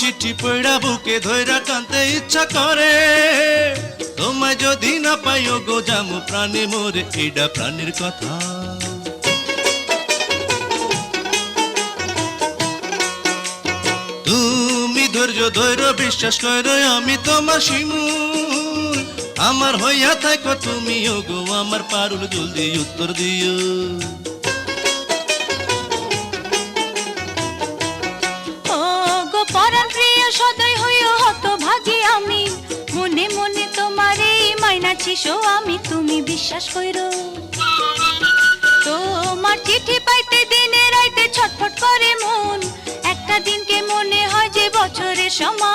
চিঠি পড়া বুকে ধইরা কানতে ইচ্ছা করে তোমায় যদি না পাইও গো জামু প্রাণে মোরে এইডা প্রাণের কথা তুমি ধৈর্য ধৈর্য বিশ্বাস করো আমি তোমার শিমুল আমার হইয়া থাকো তুমি গো আমার পারুল জলদি উত্তর দিও পরাণ প্রিয় সদয় হইও হতভাগী আমি মনে মনে তোমার এই মাইনাছি শো আমি তুমি বিশ্বাস কইরো তোমার চিঠি পাইতে দিনে রাইতে ছটফট করে মন একটা দিনকে মনে হয় যে বছরের সমান